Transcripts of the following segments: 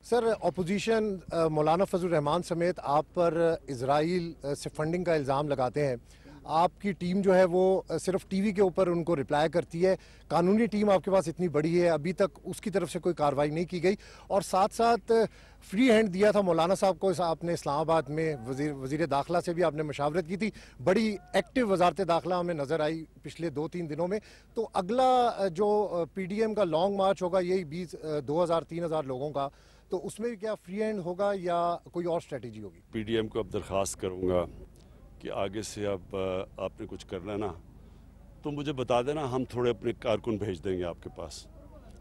Sir, opposition मौलाना फजल रहमान समेत आप पर इजराइल से फंडिंग का इल्ज़ाम लगाते हैं। आपकी टीम जो है वो सिर्फ टीवी के ऊपर उनको रिप्लाई करती है। कानूनी टीम आपके पास इतनी बड़ी है, अभी तक उसकी तरफ से कोई कार्रवाई नहीं की गई। और साथ साथ फ्री हैंड दिया था मौलाना साहब को आपने इस्लामाबाद में, वजीर दाखिला से भी आपने मशावरत की थी। बड़ी एक्टिव वजारत दाखिला हमें नज़र आई पिछले 2-3 दिनों में। तो अगला जो PDM का लॉन्ग मार्च होगा यही 2000-3000 लोगों का, तो उसमें भी क्या फ्री हैंड होगा या कोई और स्ट्रेटेजी होगी? PDM को अब दरख्वास्त करूँगा कि आगे से अब आपने कुछ करना ना तो मुझे बता देना, हम थोड़े अपने कारकुन भेज देंगे आपके पास,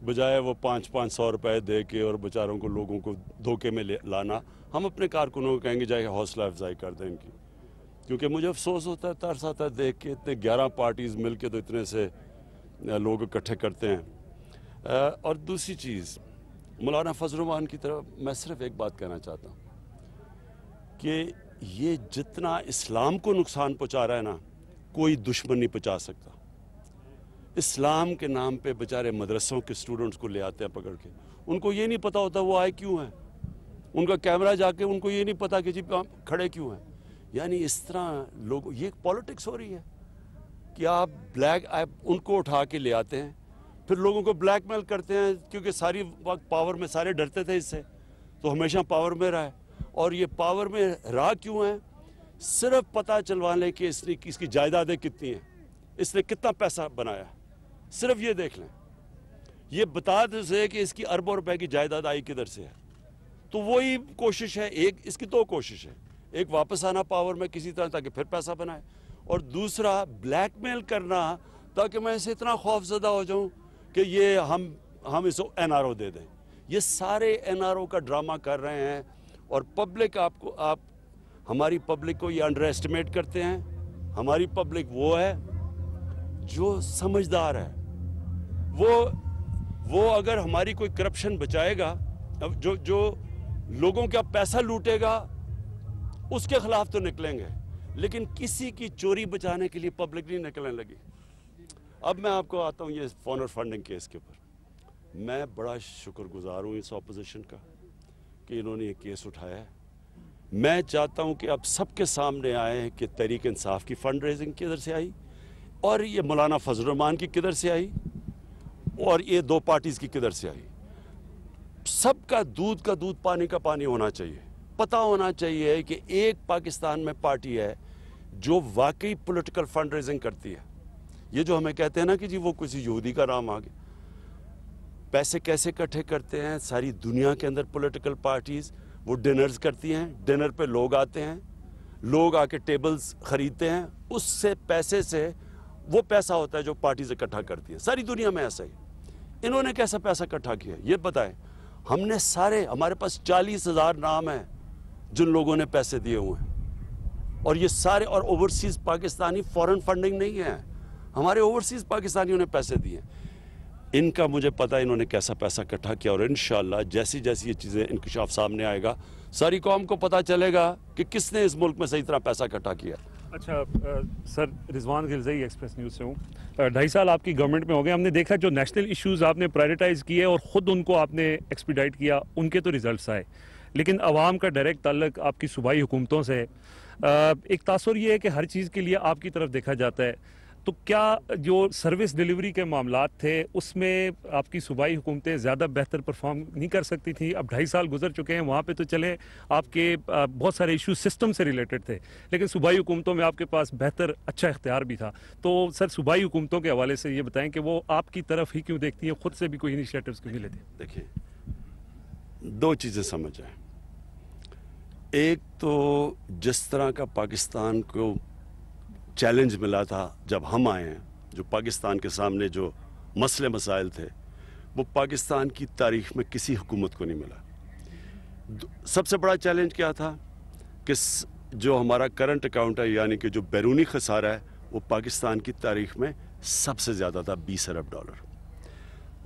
बजाय वो 500-500 रुपए दे के और बेचारों को, लोगों को धोखे में लाना। हम अपने कारकुनों को कहेंगे जाके हौसला अफजाई कर दें इनकी, क्योंकि मुझे अफसोस होता है, तरस आता है देख के, इतने 11 पार्टीज़ मिल के तो इतने से लोग इकट्ठे करते हैं। और दूसरी चीज़, मौलाना फजल रहमान की तरफ मैं सिर्फ एक बात कहना चाहता हूँ कि ये जितना इस्लाम को नुकसान पहुँचा रहा है ना, कोई दुश्मन नहीं पहुँचा सकता। इस्लाम के नाम पे बेचारे मदरसों के स्टूडेंट्स को ले आते हैं पकड़ के, उनको ये नहीं पता होता वो आए क्यों हैं, उनका कैमरा जाके उनको ये नहीं पता कि जी खड़े क्यों हैं। यानी इस तरह लोग, ये पॉलिटिक्स हो रही है कि आप उनको उठा के ले आते हैं, फिर लोगों को ब्लैकमेल करते हैं, क्योंकि सारी वक्त पावर में सारे डरते थे इससे, तो हमेशा पावर में रहा है। और ये पावर में रहा क्यों है? सिर्फ पता चलवाने कि इसने, इसकी जायदादें कितनी हैं, इसने कितना पैसा बनाया, सिर्फ ये देख लें, ये बता दे कि इसकी अरबों रुपए की जायदाद आई किधर से है। तो वही कोशिश है, एक इसकी दो कोशिश है, एक वापस आना पावर में किसी तरह ताकि फिर पैसा बनाए, और दूसरा ब्लैकमेल करना ताकि मैं इसे इतना खौफजदा हो जाऊं कि ये हम इसको NRO दे दें। ये सारे NRO का ड्रामा कर रहे हैं, और पब्लिक आप हमारी पब्लिक को ये अंडर एस्टिमेट करते हैं। हमारी पब्लिक वो है जो समझदार है, वो अगर हमारी कोई करप्शन बचाएगा, जो लोगों का पैसा लूटेगा उसके खिलाफ तो निकलेंगे, लेकिन किसी की चोरी बचाने के लिए पब्लिक नहीं निकलने लगी। अब मैं आपको आता हूँ ये फॉरेन फंडिंग केस के ऊपर। मैं बड़ा शुक्रगुजार हूँ इस ऑपोजिशन का कि इन्होंने ये केस उठाया है। मैं चाहता हूँ कि अब सबके सामने आए कि तहरीक इंसाफ की फंड रेजिंग किधर से आई, और ये मौलाना फजल रहमान की किधर से आई, और ये दो पार्टीज़ की किधर से आई। सबका दूध का दूध, पानी का पानी होना चाहिए। पता होना चाहिए कि एक पाकिस्तान में पार्टी है जो वाकई पॉलिटिकल फंड रेजिंग करती है। ये जो हमें कहते हैं ना कि जी वो किसी यहूदी का नाम आ गया, पैसे कैसे इकट्ठे करते हैं सारी दुनिया के अंदर पॉलिटिकल पार्टीज़। वो डिनर्स करती हैं, डिनर पे लोग आते हैं, लोग आके टेबल्स खरीदते हैं, उससे पैसे से वो पैसा होता है जो पार्टीज इकट्ठा करती है। सारी दुनिया में ऐसा ही। इन्होंने कैसा पैसा इकट्ठा किया ये बताएं। हमने सारे, हमारे पास 40,000 नाम हैं जिन लोगों ने पैसे दिए हुए हैं, और ये सारे, और ओवरसीज पाकिस्तानी, फॉरेन फंडिंग नहीं है, हमारे ओवरसीज पाकिस्तानियों ने पैसे दिए। इनका मुझे पता है इन्होंने कैसा पैसा इकट्ठा किया, और इंशाल्लाह जैसी जैसी ये चीज़ें इंकशाफ सामने आएगा, सारी कौम को पता चलेगा कि किसने इस मुल्क में सही तरह पैसा इकट्ठा किया। अच्छा सर, रिजवान गिलज़ई एक्सप्रेस न्यूज़ से हूँ। 2.5 साल आपकी गवर्नमेंट में हो गए, हमने देखा जो नेशनल इश्यूज़ आपने प्रायोरिटाइज़ किए और ख़ुद उनको आपने एक्सपीडाइट किया, उनके तो रिजल्ट्स आए, लेकिन आवाम का डायरेक्ट ताल्लुक आपकी सूबाई हुकूमतों से है। एक तासुर ये है कि हर चीज़ के लिए आपकी तरफ देखा जाता है, तो क्या जो सर्विस डिलीवरी के मामलात थे उसमें आपकी सूबाई हुकूमतें ज़्यादा बेहतर परफॉर्म नहीं कर सकती थी? अब 2.5 साल गुजर चुके हैं, वहाँ पे तो चले आपके बहुत सारे इशू सिस्टम से रिलेटेड थे, लेकिन सूबाई हुकूमतों में आपके पास बेहतर अच्छा इख्तियार भी था। तो सर, सूबाई हुकूमतों के हवाले से ये बताएं कि वो आपकी तरफ ही क्यों देखती हैं, खुद से भी कोई इनिशिएटिव्स क्यों नहीं लेती? देखिए, दो चीज़ें समझ आए। एक तो जिस तरह का पाकिस्तान को चैलेंज मिला था जब हम आए हैं, जो पाकिस्तान के सामने जो मसले मसाइल थे, वो पाकिस्तान की तारीख में किसी हुकूमत को नहीं मिला। सबसे बड़ा चैलेंज क्या था कि जो हमारा करंट अकाउंट है, यानी कि जो बैरूनी खसारा है, वो पाकिस्तान की तारीख में सबसे ज़्यादा था, 20 अरब डॉलर।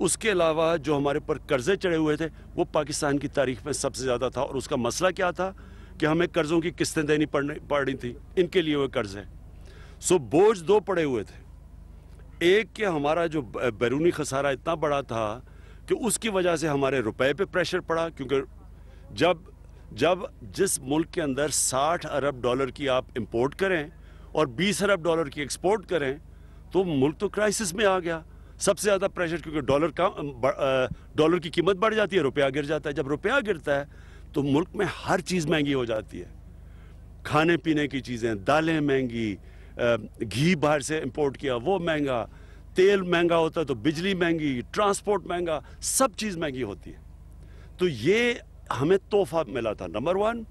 उसके अलावा जो हमारे पर कर्जे चढ़े हुए थे वो पाकिस्तान की तारीख में सबसे ज़्यादा था, और उसका मसला क्या था कि हमें कर्ज़ों की किस्तें देनी पड़ रही थी, इनके लिए वो कर्ज है। सो बोझ दो पड़े हुए थे। एक कि हमारा जो बैरूनी खसारा इतना बड़ा था कि उसकी वजह से हमारे रुपए पे प्रेशर पड़ा, क्योंकि जब जिस मुल्क के अंदर 60 अरब डॉलर की आप इंपोर्ट करें और 20 अरब डॉलर की एक्सपोर्ट करें तो मुल्क तो क्राइसिस में आ गया। सबसे ज़्यादा प्रेशर, क्योंकि डॉलर की कीमत बढ़ जाती है, रुपया गिर जाता है। जब रुपया गिरता है तो मुल्क में हर चीज़ महंगी हो जाती है। खाने पीने की चीज़ें, दालें महंगी, घी बाहर से इंपोर्ट किया वो महंगा, तेल महंगा होता है तो बिजली महंगी, ट्रांसपोर्ट महंगा, सब चीज़ महंगी होती है। तो ये हमें तोहफा मिला था, नंबर 1।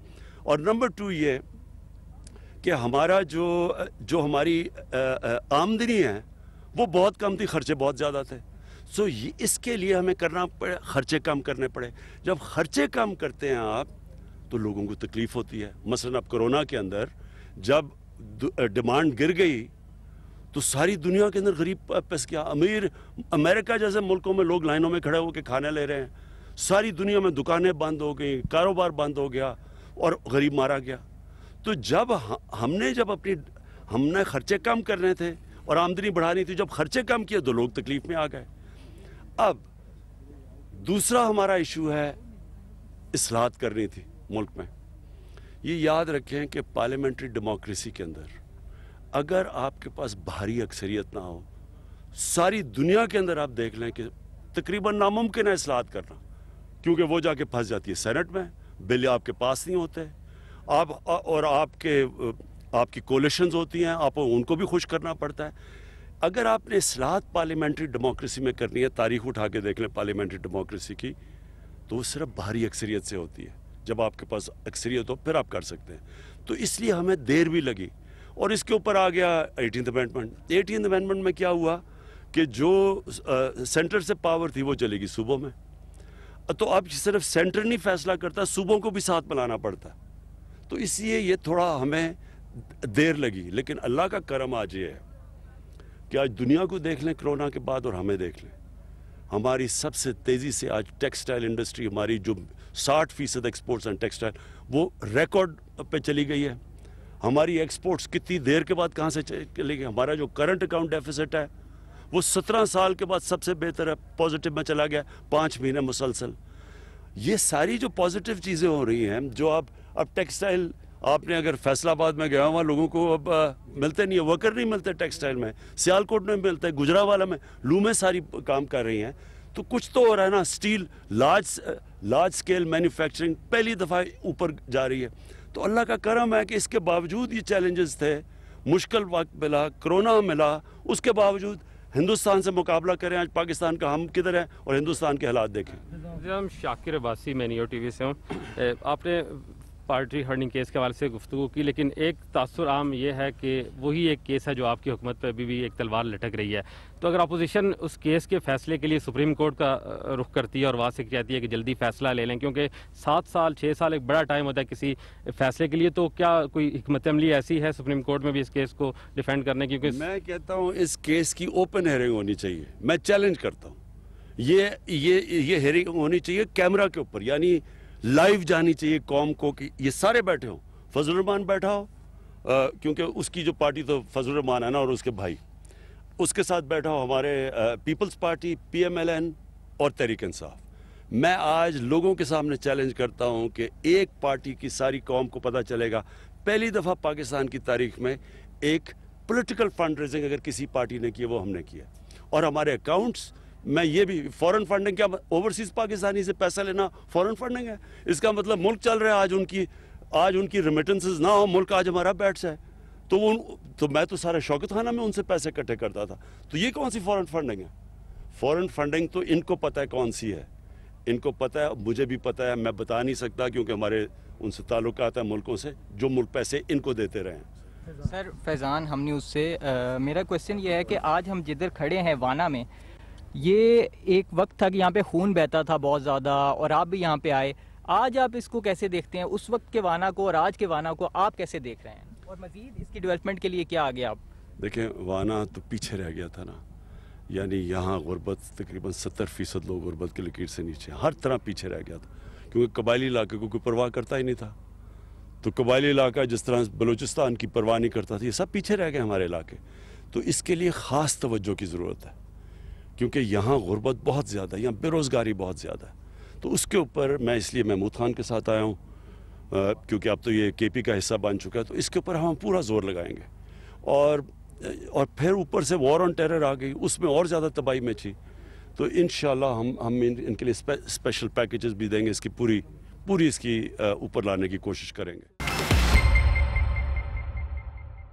और नंबर 2 ये कि हमारा जो हमारी आमदनी है वो बहुत कम थी, खर्चे बहुत ज़्यादा थे। सो इसके लिए हमें करना पड़े, खर्चे कम करने पड़े। जब खर्चे कम करते हैं आप तो लोगों को तकलीफ़ होती है। मसलन अब कोरोना के अंदर जब डिमांड गिर गई तो सारी दुनिया के अंदर गरीब पिस गया। अमेरिका जैसे मुल्कों में लोग लाइनों में खड़े होकर खाने ले रहे हैं, सारी दुनिया में दुकानें बंद हो गई, कारोबार बंद हो गया और गरीब मारा गया। तो जब हमने खर्चे कम करने थे और आमदनी बढ़ानी थी, जब खर्चे कम किए तो लोग तकलीफ में आ गए। अब दूसरा हमारा इशू है, इस्लाहत करनी थी मुल्क में। ये याद रखें कि पार्लियामेंट्री डेमोक्रेसी के अंदर अगर आपके पास भारी अक्सरियत ना हो, सारी दुनिया के अंदर आप देख लें कि तकरीबन नामुमकिन है इस्लाहत करना, क्योंकि वो जाके फंस जाती है सेनेट में, बिल आपके पास नहीं होते, और आपकी कोलिशंस होती हैं, आपको उनको भी खुश करना पड़ता है। अगर आपने इस्लाहत पार्लियामेंट्री डेमोक्रेसी में करनी है, तारीख उठा के देख लें पार्लियामेंट्री डेमोक्रेसी की, तो वो सिर्फ भारी अक्सरियत से होती है। जब आपके पास अक्सरियत हो फिर आप कर सकते हैं। तो इसलिए हमें देर भी लगी और इसके ऊपर आ गया 18th अमेंडमेंट। 18th अमेंडमेंट में क्या हुआ कि जो सेंटर से पावर थी वो चलेगी सूबों में। तो अब सिर्फ सेंटर नहीं फैसला करता, सूबों को भी साथ मिलाना पड़ता। तो इसलिए ये थोड़ा हमें देर लगी, लेकिन अल्लाह का करम आज ये है कि आज दुनिया को देख लें कोरोना के बाद और हमें देख लें। हमारी सबसे तेज़ी से आज टेक्सटाइल इंडस्ट्री, हमारी जो 60% एक्सपोर्ट्स एंड टेक्सटाइल, वो रिकॉर्ड पे चली गई है। हमारी एक्सपोर्ट्स कितनी देर के बाद कहाँ से चली गई। हमारा जो करंट अकाउंट डेफिसिट है वो 17 साल के बाद सबसे बेहतर है, पॉजिटिव में चला गया 5 महीने मुसलसल। ये सारी जो पॉजिटिव चीज़ें हो रही हैं, जो अब टेक्सटाइल, आपने अगर फैसलाबाद में गया, वहाँ लोगों को अब मिलते नहीं है, वर्कर नहीं मिलते टेक्सटाइल में, सियालकोट में मिलते हैं, गुजरावाला में लूमें सारी काम कर रही हैं। तो कुछ तो हो रहा है ना। स्टील लार्ज स्केल मैन्युफैक्चरिंग पहली दफ़ा ऊपर जा रही है। तो अल्लाह का करम है कि इसके बावजूद ये चैलेंजेस थे, मुश्किल वक्त मिला, कोरोना मिला, उसके बावजूद हिंदुस्तान से मुकाबला करें। आज पाकिस्तान का हम किधर हैं और हिंदुस्तान के हालात देखें। हम शाकिर अब्बासी, मैं नियो टीवी से हूँ। आपने पार्टी हर्निंग केस के हवाले से गुफ्तगू की, लेकिन एक तासुर आम ये है कि वही एक केस है जो आपकी हुकूमत पर अभी भी एक तलवार लटक रही है। तो अगर अपोजिशन उस केस के फैसले के लिए सुप्रीम कोर्ट का रुख करती है और वहाँ से कहती है कि जल्दी फैसला ले लें, क्योंकि 7 साल 6 साल एक बड़ा टाइम होता है किसी फैसले के लिए, तो क्या कोई हिकमत अमली ऐसी है सुप्रीम कोर्ट में भी इस केस को डिफेंड करने की? क्योंकि मैं कहता हूँ इस केस की ओपन हेयरिंग होनी चाहिए। मैं चैलेंज करता हूँ, ये हेयरिंग होनी चाहिए कैमरा के ऊपर, यानी लाइव जानी चाहिए कौम को कि ये सारे बैठे हो, फजल रहमान बैठा हो, क्योंकि उसकी जो पार्टी तो फजल रहमान है ना, और उसके भाई, उसके साथ बैठा हो हमारे पीपल्स पार्टी, PMLN और तहरीक इंसाफ। मैं आज लोगों के सामने चैलेंज करता हूं कि एक पार्टी की सारी कौम को पता चलेगा, पहली दफ़ा पाकिस्तान की तारीख में एक पॉलिटिकल फंड रेजिंग अगर किसी पार्टी ने की वो हमने किया। और हमारे अकाउंट्स मैं ये भी, फॉरेन फंडिंग, क्या ओवरसीज पाकिस्तानी से पैसा लेना फॉरेन फंडिंग है? इसका मतलब मुल्क चल रहा है, आज उनकी रेमिटेंसेस ना हो, मुल्क आज हमारा बैठ जाए। तो मैं तो सारे शौकत खाना में उनसे पैसे इकट्ठे करता था। तो ये कौन सी फॉरेन फंडिंग है? फॉरेन फंडिंग तो इनको पता है कौन सी है, इनको पता है, मुझे भी पता है, मैं बता नहीं सकता क्योंकि हमारे उनसे ताल्लुकात है मुल्कों से, जो मुल्क पैसे इनको देते रहे हैं। सर फैज़ान, हम न्यूज़ से मेरा क्वेश्चन ये है कि आज हम जिधर खड़े हैं वाना में, ये एक वक्त था कि यहाँ पे खून बहता था बहुत ज़्यादा और आप भी यहाँ पे आए। आज आप इसको कैसे देखते हैं, उस वक्त के वाना को और आज के वाना को आप कैसे देख रहे हैं, और मज़ीद इसकी डेवलपमेंट के लिए क्या आगे आप? देखें, वाना तो पीछे रह गया था ना, यानी यहाँ गुर्बत तकरीबन 70% लोग गुर्बत की लकीर से नीचे, हर तरह पीछे रह गया था, क्योंकि कबायली इलाके को कोई परवाह करता ही नहीं था। तो कबायली इलाका जिस तरह बलूचिस्तान की परवाह नहीं करता था, ये सब पीछे रह गए हमारे इलाके। तो इसके लिए ख़ास तवज्जो की ज़रूरत है, क्योंकि यहाँ गुर्बत बहुत ज़्यादा है, यहाँ बेरोज़गारी बहुत ज़्यादा है। तो उसके ऊपर मैं इसलिए महमूद खान के साथ आया हूँ, क्योंकि अब तो ये KP का हिस्सा बन चुका है, तो इसके ऊपर हम पूरा जोर लगाएंगे। और फिर ऊपर से वॉर ऑन टेरर आ गई, उसमें और ज़्यादा तबाही मची, तो इंशाल्लाह हम इनके लिए स्पेशल पैकेजेस भी देंगे, इसकी पूरी इसकी ऊपर लाने की कोशिश करेंगे।